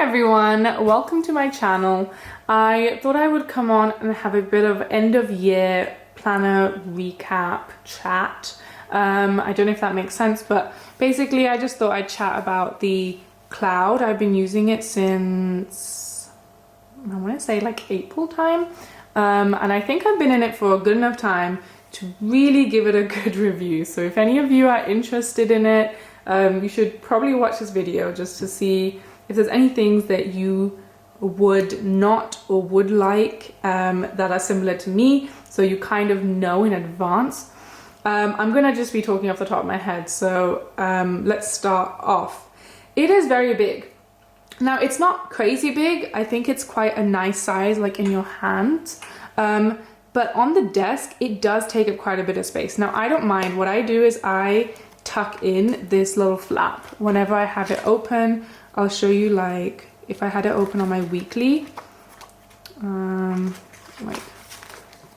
everyone, welcome to my channel. I thought I would come on and have a bit of end of year planner recap chat. I don't know if that makes sense, but basically I just thought I'd chat about the cloud. I've been using it since, I want to say like April time, and I think I've been in it for a good enough time to really give it a good review. So if any of you are interested in it, you should probably watch this video just to see if there's any things that you would not or would like that are similar to me, so you kind of know in advance. I'm gonna just be talking off the top of my head, so let's start off. It is very big. Now, it's not crazy big. I think it's quite a nice size, like in your hands. But on the desk, it does take up quite a bit of space. Now, I don't mind. What I do is I tuck in this little flap whenever I have it open. I'll show you, like if I had it open on my weekly, like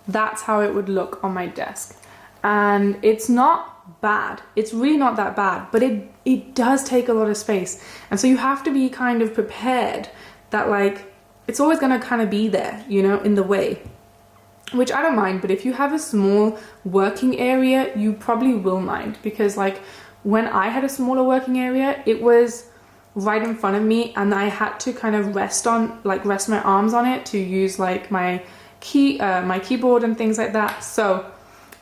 that's how it would look on my desk. And it's not bad. It's really not that bad, but it does take a lot of space. And so you have to be kind of prepared that like it's always gonna kind of be there, you know, in the way, which I don't mind. But if you have a small working area, you probably will mind, because like when I had a smaller working area, it was right in front of me and I had to kind of rest my arms on it to use like my keyboard and things like that. So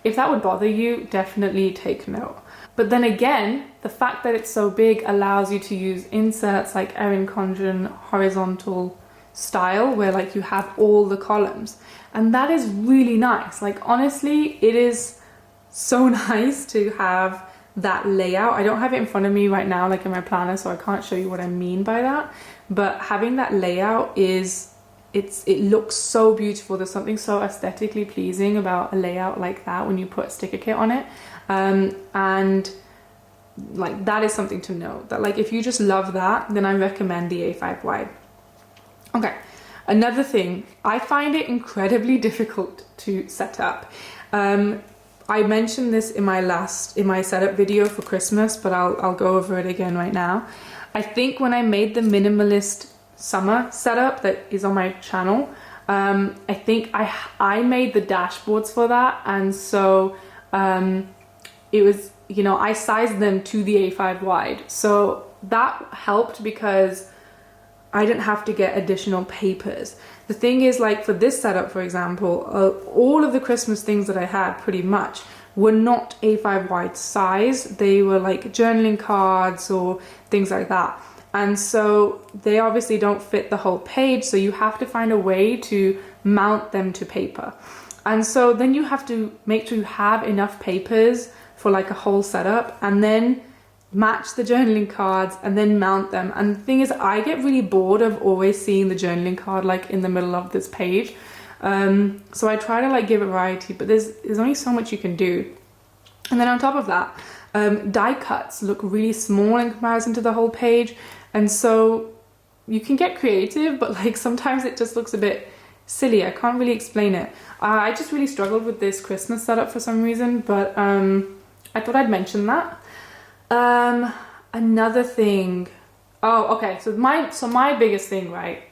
if that would bother you, definitely take note. But then again, the fact that it's so big allows you to use inserts like Erin Condren horizontal style, where like you have all the columns, and that is really nice. Like honestly, it is so nice to have that layout. I don't have it in front of me right now like in my planner, so I can't show you what I mean by that, but having that layout it looks so beautiful. There's something so aesthetically pleasing about a layout like that when you put a sticker kit on it, and like that is something to know, that like if you just love that, then I recommend the A5 wide. Okay, another thing, I find it incredibly difficult to set up. I mentioned this in my setup video for Christmas, but I'll go over it again right now. I think when I made the minimalist summer setup that is on my channel, I think I made the dashboards for that, and so it was, you know, I sized them to the A5 wide, so that helped because I didn't have to get additional papers. The thing is, like for this setup, for example, all of the Christmas things that I had pretty much were not A5 wide size. They were like journaling cards or things like that. And so they obviously don't fit the whole page, so you have to find a way to mount them to paper. And so then you have to make sure you have enough papers for like a whole setup, and then match the journaling cards and then mount them. And the thing is, I get really bored of always seeing the journaling card like in the middle of this page. So I try to like give a variety, but there's only so much you can do. And then on top of that, die cuts look really small in comparison to the whole page. And so you can get creative, but like sometimes it just looks a bit silly. I can't really explain it. I just really struggled with this Christmas setup for some reason, but I thought I'd mention that. Another thing, so my biggest thing, right,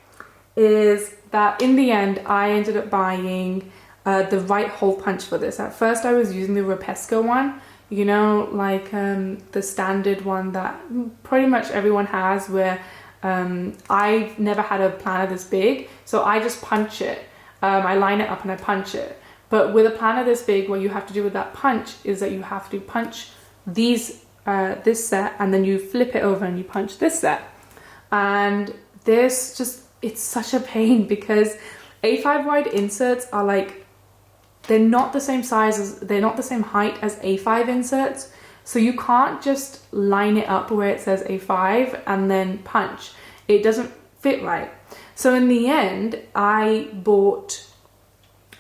is that in the end I ended up buying the right hole punch for this. At first I was using the Rapesco one, you know, like the standard one that pretty much everyone has, where I've never had a planner this big, so I just punch it. I line it up and I punch it. But with a planner this big, what you have to do with that punch is that you have to punch this set, and then you flip it over and you punch this set. And it's such a pain, because A5 wide inserts are like, they're not the same size they're not the same height as A5 inserts, so you can't just line it up where it says A5 and then punch. It doesn't fit right. So in the end I bought,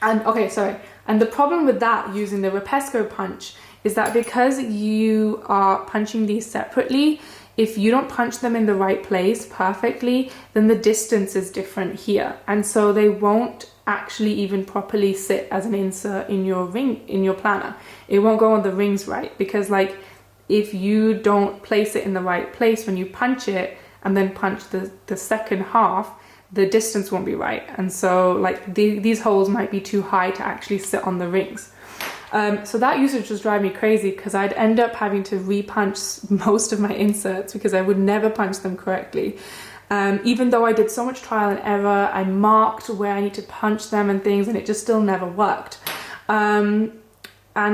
and the problem with that, using the Rapesco punch, is that because you are punching these separately, if you don't punch them in the right place perfectly, then the distance is different here, and so they won't actually even properly sit as an insert in your planner. It won't go on the rings right, because like if you don't place it in the right place when you punch it, and then punch the second half, the distance won't be right. And so like these holes might be too high to actually sit on the rings. So that usage just drive me crazy because I'd end up having to repunch most of my inserts because I would never punch them correctly. Even though I did so much trial and error, I marked where I need to punch them and things, and it just still never worked. And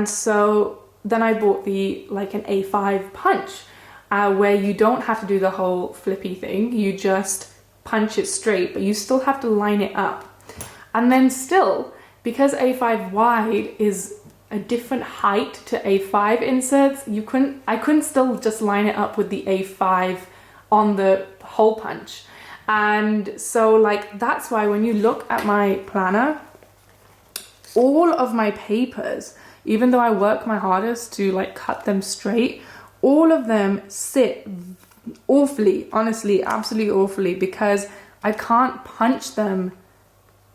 so then I bought like an A5 punch, where you don't have to do the whole flippy thing. You just punch it straight, but you still have to line it up. And then still, because A5 wide is a different height to A5 inserts, I couldn't still just line it up with the A5 on the hole punch. And so like that's why when you look at my planner, all of my papers, even though I work my hardest to like cut them straight, all of them sit awfully, honestly, absolutely awfully, because I can't punch them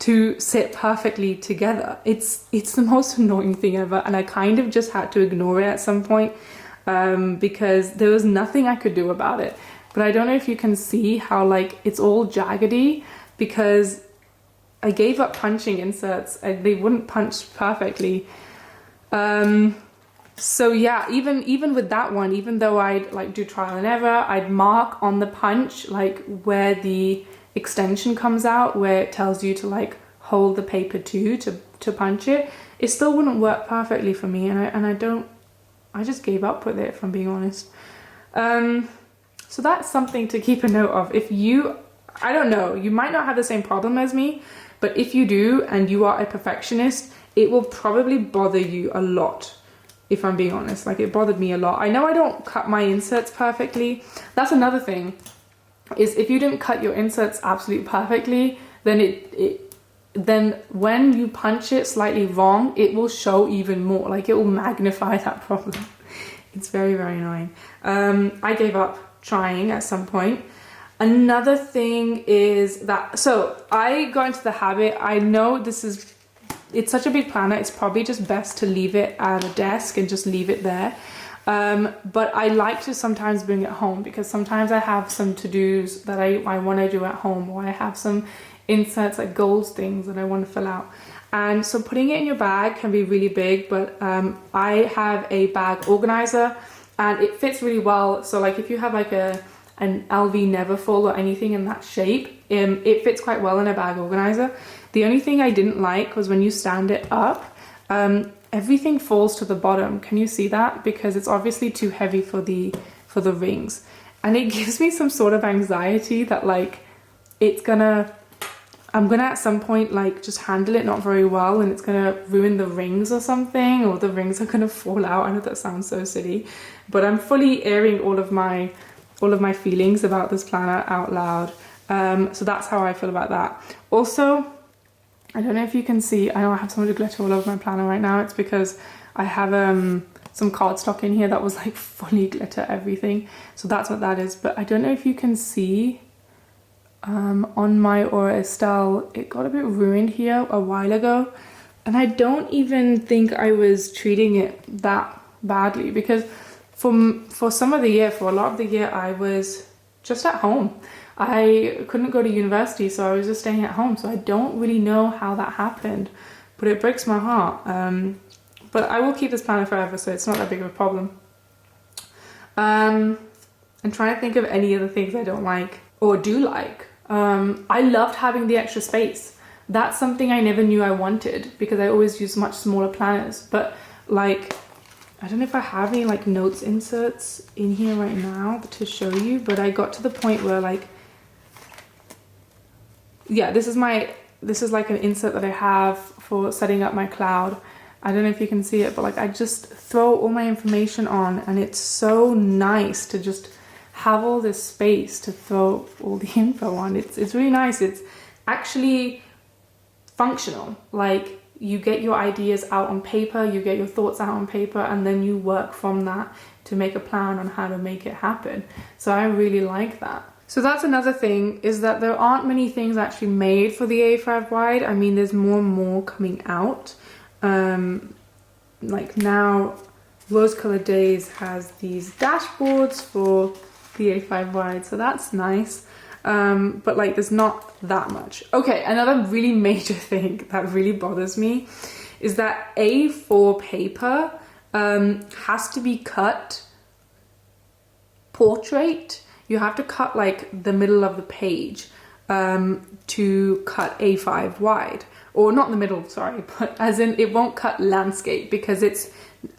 to sit perfectly together. It's the most annoying thing ever, and I kind of just had to ignore it at some point because there was nothing I could do about it. But I don't know if you can see how like it's all jaggedy because I gave up punching inserts. They wouldn't punch perfectly. So yeah, even with that one, even though I'd like do trial and error, I'd mark on the punch like where the extension comes out, where it tells you to like hold the paper to punch it. It still wouldn't work perfectly for me, and I just gave up with it, if I'm being honest. So that's something to keep a note of. If you, I don't know, you might not have the same problem as me, but if you do and you are a perfectionist, it will probably bother you a lot, if I'm being honest. Like it bothered me a lot. I know I don't cut my inserts perfectly. That's another thing, is if you didn't cut your inserts absolutely perfectly, then then when you punch it slightly wrong, it will show even more. Like it will magnify that problem. It's very, very annoying. I gave up trying at some point. Another thing is that, so I got into the habit, I know it's such a big planner, it's probably just best to leave it at a desk and just leave it there. But I like to sometimes bring it home because sometimes I have some to-dos that I want to do at home, or I have some inserts like goals things that I want to fill out. And so putting it in your bag can be really big, but I have a bag organizer and it fits really well. So like if you have like an LV Neverfull or anything in that shape, it fits quite well in a bag organizer. The only thing I didn't like was when you stand it up, everything falls to the bottom. Can you see that? Because it's obviously too heavy for the rings. And it gives me some sort of anxiety that like I'm gonna at some point like just handle it not very well and it's gonna ruin the rings or something, or the rings are gonna fall out. I know that sounds so silly, but I'm fully airing all of my feelings about this planner out loud. So that's how I feel about that. Also, I don't know if you can see, I know I have so much glitter all over my planner right now. It's because I have some cardstock in here that was like fully glitter everything. So that's what that is. But I don't know if you can see on my Aura Estelle, it got a bit ruined here a while ago. And I don't even think I was treating it that badly because for some of the year, for a lot of the year, I was just at home. I couldn't go to university, so I was just staying at home. So I don't really know how that happened, but it breaks my heart. But I will keep this planner forever, so it's not that big of a problem. I'm trying to think of any other things I don't like or do like. I loved having the extra space. That's something I never knew I wanted because I always use much smaller planners. But like, I don't know if I have any like notes inserts in here right now to show you, but I got to the point where like, yeah, this is like an insert that I have for setting up my cloud. I don't know if you can see it, but like I just throw all my information on, and it's so nice to just have all this space to throw all the info on. It's really nice. It's actually functional. Like you get your ideas out on paper, you get your thoughts out on paper, and then you work from that to make a plan on how to make it happen. So I really like that. So that's another thing, is that there aren't many things actually made for the A5 wide. I mean, there's more and more coming out. Like now, Rose Colored Days has these dashboards for the A5 wide, so that's nice. But like there's not that much. Okay, another really major thing that really bothers me is that A4 paper has to be cut portrait. You have to cut like the middle of the page to cut A5 wide, or not the middle, sorry, but as in it won't cut landscape because it's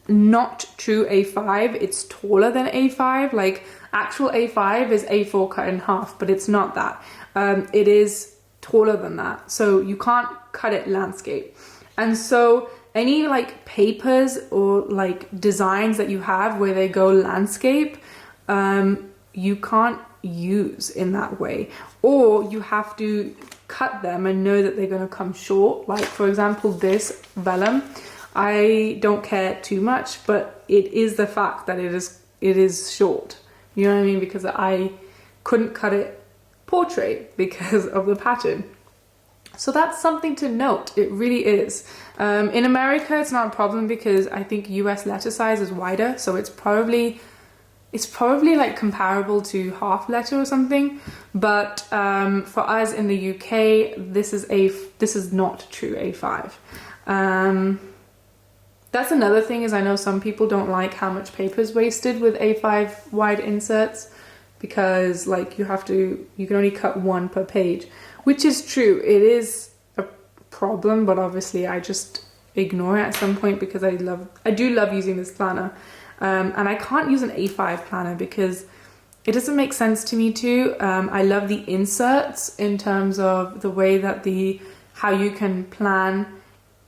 not true A5. It's taller than A5. Like actual A5 is A4 cut in half, but it's not that. It is taller than that, so you can't cut it landscape. And so any like papers or like designs that you have where they go landscape, you can't use in that way, or you have to cut them and know that they're going to come short. Like for example, this vellum, I don't care too much, but it is the fact that it is short. You know what I mean? Because I couldn't cut it portrait because of the pattern. So that's something to note. It really is. In America, it's not a problem because I think US letter size is wider, so it's probably like comparable to half letter or something. But for us in the UK, this is not true A5. That's another thing, is I know some people don't like how much paper is wasted with A5 wide inserts, because like you can only cut one per page, which is true. It is a problem, but obviously I just ignore it at some point because I do love using this planner. And I can't use an A5 planner because it doesn't make sense to me too. I love the inserts in terms of the way that how you can plan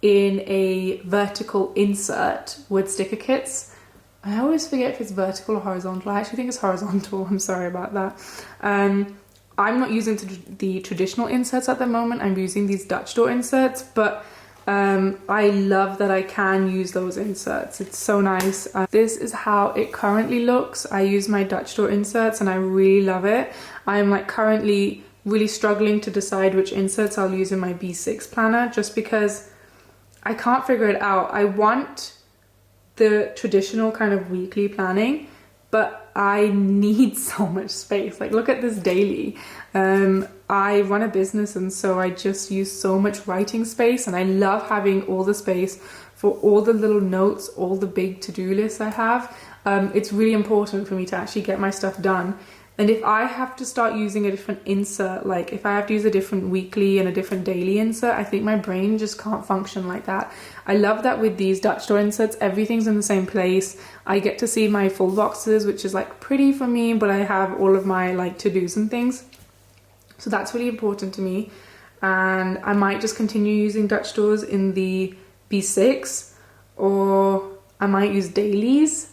in a vertical insert with sticker kits. I always forget if it's vertical or horizontal. I actually think it's horizontal. I'm sorry about that. I'm not using the traditional inserts at the moment. I'm using these Dutch door inserts, but I love that I can use those inserts. It's so nice. This is how it currently looks. I use my Dutch door inserts and I really love it. I'm like currently really struggling to decide which inserts I'll use in my B6 planner, just because I can't figure it out. I want the traditional kind of weekly planning, but I need so much space. Like look at this daily. I run a business, and so I just use so much writing space, and I love having all the space for all the little notes, all the big to-do lists I have. It's really important for me to actually get my stuff done. And if I have to start using a different insert, like if I have to use a different weekly and a different daily insert, I think my brain just can't function like that. I love that with these Dutch door inserts, everything's in the same place. I get to see my full boxes, which is like pretty for me, but I have all of my like to-dos and things. So that's really important to me. And I might just continue using Dutch doors in the B6, or I might use dailies,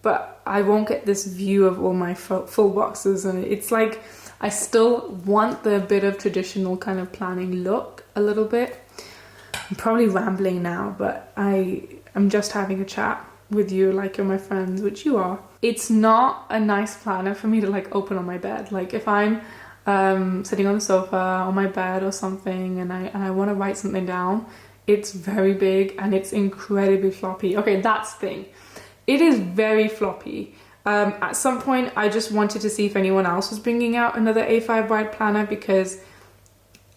but I won't get this view of all my full boxes. And it's like, I still want the bit of traditional kind of planning look a little bit. I'm probably rambling now, but I'm just having a chat with you like you're my friends, which you are. It's not a nice planner for me to like open on my bed. Like if I'm sitting on the sofa on my bed or something and I want to write something down, it's very big and it's incredibly floppy. Okay, that's the thing. It is very floppy. At some point, I just wanted to see if anyone else was bringing out another A5 wide planner, because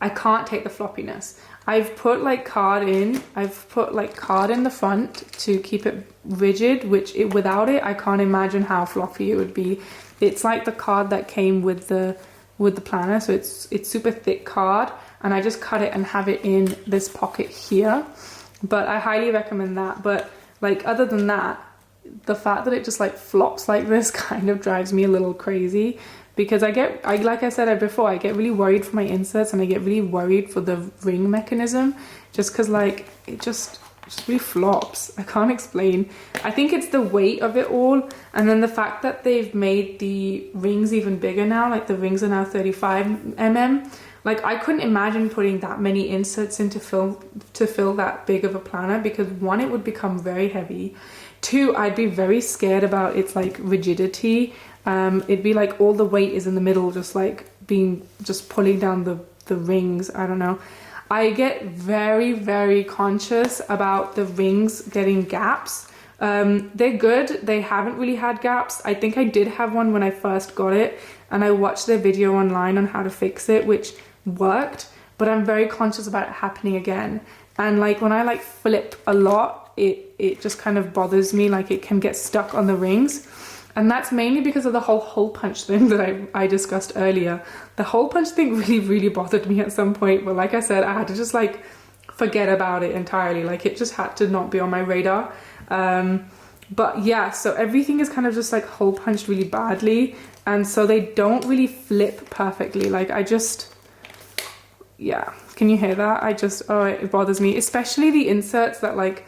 I can't take the floppiness. I've put like card in the front to keep it rigid, without it, I can't imagine how floppy it would be. It's like the card that came with the planner, so it's super thick card, and I just cut it and have it in this pocket here. But I highly recommend that. But like other than that, the fact that it just like flops like this kind of drives me a little crazy, because like I said before, I get really worried for my inserts, and I get really worried for the ring mechanism, just because like it just really flops. I can't explain. I think it's the weight of it all, and then the fact that they've made the rings even bigger now. Like the rings are now 35mm. Like I couldn't imagine putting that many inserts in to fill that big of a planner, because one, it would become very heavy. Two, I'd be very scared about its like rigidity. It'd be like all the weight is in the middle, just pulling down the rings. I don't know. I get very, very conscious about the rings getting gaps They're good. They haven't really had gaps. I think I did have one when I first got it, and I watched their video online on how to fix it, which worked, but I'm very conscious about it happening again. And like when I like flip a lot, it just kind of bothers me, like it can get stuck on the rings. And that's mainly because of the whole hole punch thing that I discussed earlier. The hole punch thing really bothered me at some point, but like I said, I had to just like forget about it entirely. Like it just had to not be on my radar. But yeah, so everything is kind of just like hole punched really badly, and so they don't really flip perfectly. Like I just, yeah, can you hear that? Oh, it bothers me, especially the inserts that like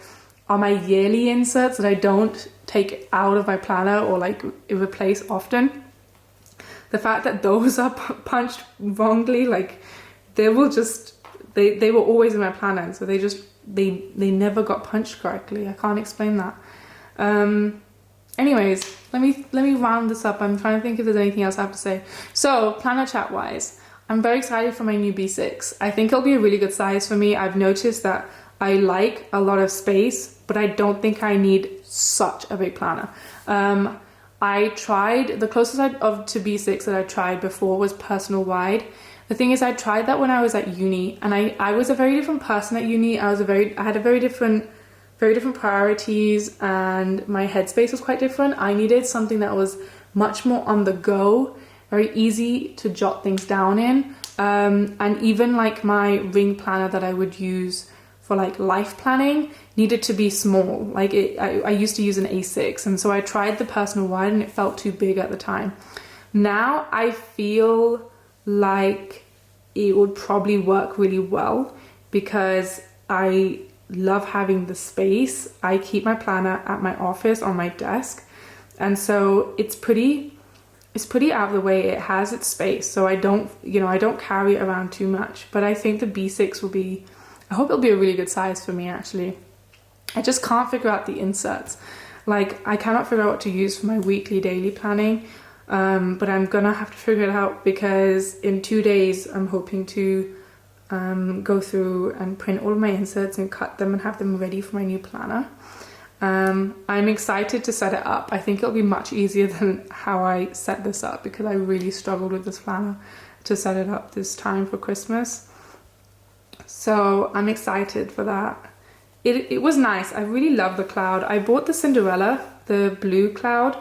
are my yearly inserts that I don't take out of my planner or like replace often. The fact that those are punched wrongly, like they will just, they were always in my planner, and so they never got punched correctly. I can't explain that. Anyways, let me round this up. I'm trying to think if there's anything else I have to say. So planner chat wise, I'm very excited for my new B6. I think it'll be a really good size for me. I've noticed that I like a lot of space, but I don't think I need such a big planner. I tried, the closest to B6 that I tried before was personal wide. The thing is, I tried that when I was at uni, and I was a very different person at uni. I had a very different priorities, and my headspace was quite different. I needed something that was much more on the go, very easy to jot things down in. And even like my ring planner that I would use for like life planning needed to be small. Like I used to use an A6, and so I tried the personal wide and it felt too big at the time. Now I feel like it would probably work really well because I love having the space. I keep my planner at my office on my desk, and so it's pretty out of the way. It has its space, so I don't carry it around too much. But I think the B6 will be, I hope it'll be a really good size for me actually. I just can't figure out the inserts. Like I cannot figure out what to use for my weekly daily planning, but I'm gonna have to figure it out because in 2 days I'm hoping to go through and print all of my inserts and cut them and have them ready for my new planner. I'm excited to set it up. I think it'll be much easier than how I set this up because I really struggled with this planner to set it up this time for Christmas. So I'm excited for that. It was nice. I really love the cloud. I bought the Cinderella, the blue cloud,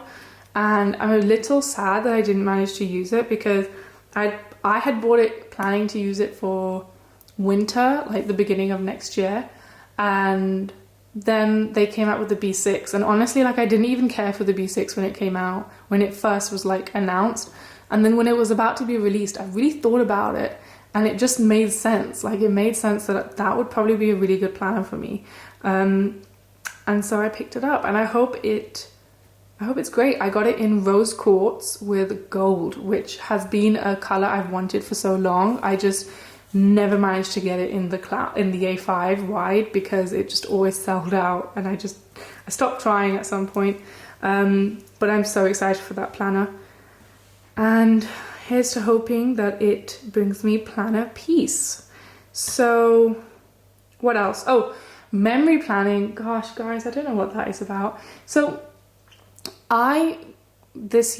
and I'm a little sad that I didn't manage to use it because I had bought it planning to use it for winter, like the beginning of next year, and then they came out with the B6, and honestly, like I didn't even care for the B6 when it came out, when it first was like announced, and then when it was about to be released, I really thought about it, and it just made sense. Like it made sense that that would probably be a really good planner for me, and so I picked it up, and I hope it's great. I got it in rose quartz with gold, which has been a color I've wanted for so long. I just never managed to get it in the A5 wide because it just always sold out, and I stopped trying at some point. But I'm so excited for that planner, and here's to hoping that it brings me planner peace. So what else? Oh, memory planning. Gosh, guys, I don't know what that is about. So last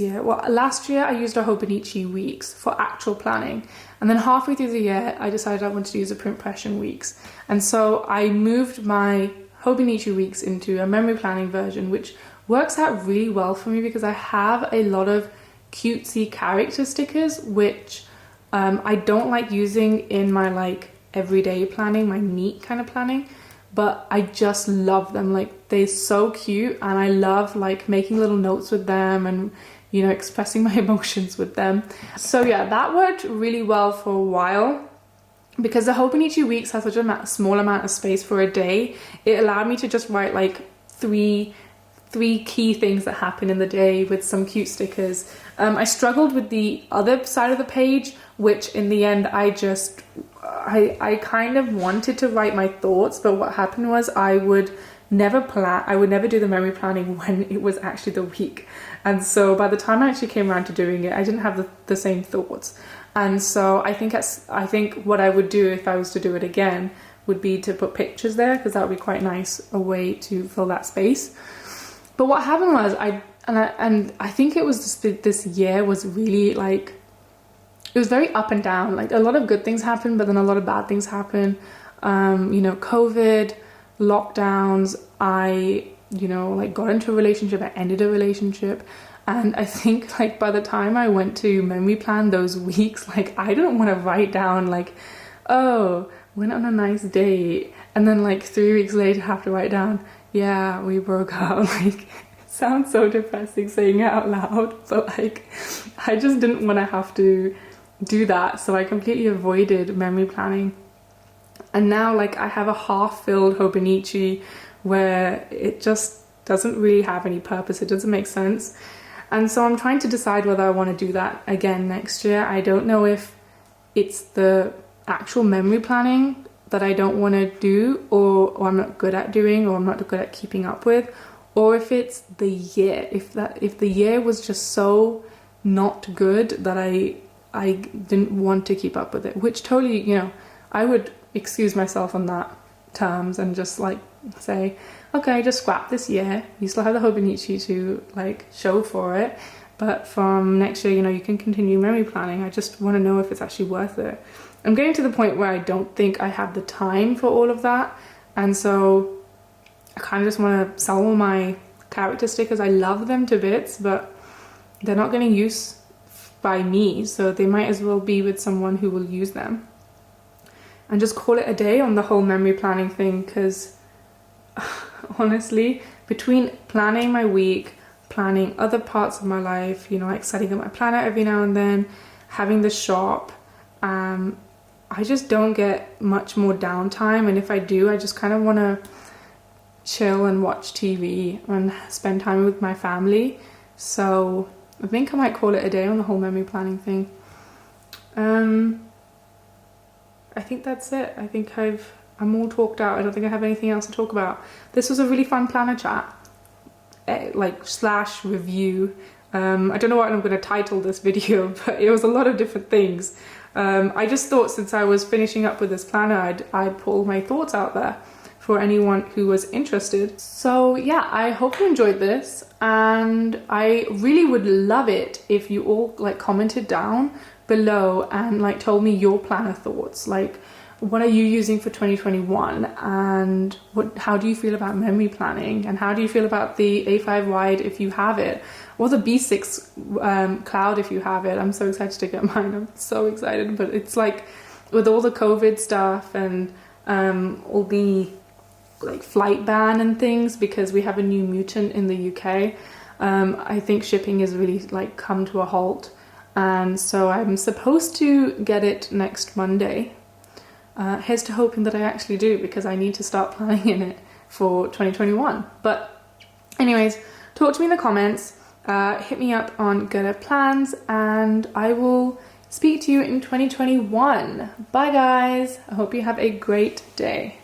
year I used a Hobonichi weeks for actual planning, and then halfway through the year I decided I wanted to use a Printpression weeks, and so I moved my Hobonichi weeks into a memory planning version, which works out really well for me because I have a lot of cutesy character stickers which I don't like using in my like everyday planning, my neat kind of planning, but I just love them. Like they're so cute, and I love like making little notes with them and, you know, expressing my emotions with them. So yeah, that worked really well for a while because the Hobonichi weeks has such a small amount of space for a day. It allowed me to just write like three key things that happen in the day with some cute stickers. I struggled with the other side of the page, which in the end I kind of wanted to write my thoughts, but what happened was I would never do the memory planning when it was actually the week, and so by the time I actually came around to doing it, I didn't have the same thoughts. And so I think what I would do if I was to do it again would be to put pictures there, because that would be quite nice, a way to fill that space. But what happened was I think it was just this year was really like, it was very up and down. Like a lot of good things happened, but then a lot of bad things happened. You know, COVID, lockdowns, I, you know, like got into a relationship, I ended a relationship. And I think like by the time I went to memory plan those weeks, like I didn't want to write down like, oh, went on a nice date. And then like 3 weeks later have to write down, yeah, we broke up. Like it sounds so depressing saying it out loud, but like I just didn't want to have to do that. So I completely avoided memory planning. And now like I have a half-filled Hobonichi where it just doesn't really have any purpose. It doesn't make sense. And so I'm trying to decide whether I want to do that again next year. I don't know if it's the actual memory planning that I don't want to do, or I'm not good at doing, or I'm not good at keeping up with, or if it's the year. If the year was just so not good that I didn't want to keep up with it, which totally, you know, I would excuse myself on that terms and just like say, okay, just scrap this year. You still have the Hobonichi to like show for it, but from next year, you know, you can continue memory planning. I just want to know if it's actually worth it. I'm getting to the point where I don't think I have the time for all of that, and so I kind of just want to sell all my character stickers. I love them to bits, but they're not getting used by me, so they might as well be with someone who will use them. And just call it a day on the whole memory planning thing, because honestly, between planning my week, planning other parts of my life, you know, like setting up my planner every now and then, having the shop, I just don't get much more downtime. And if I do, I just kind of want to chill and watch TV and spend time with my family. So I think I might call it a day on the whole memory planning thing. I think that's it. I think I'm all talked out. I don't think I have anything else to talk about. This was a really fun planner chat, like / review. I don't know what I'm going to title this video, but it was a lot of different things. I just thought since I was finishing up with this planner, I'd pull my thoughts out there for anyone who was interested. So yeah, I hope you enjoyed this, and I really would love it if you all like commented down below and like told me your planner thoughts. Like, what are you using for 2021, and how do you feel about memory planning, and how do you feel about the A5 wide if you have it, or the B6 cloud if you have it. I'm so excited to get mine. I'm so excited, but it's like with all the COVID stuff and all the like flight ban and things, because we have a new mutant in the UK, I think shipping is really like come to a halt. And so I'm supposed to get it next Monday. Here's to hoping that I actually do, because I need to start planning in it for 2021. But anyways, talk to me in the comments, hit me up on Good at Plans, and I will speak to you in 2021. Bye guys, I hope you have a great day.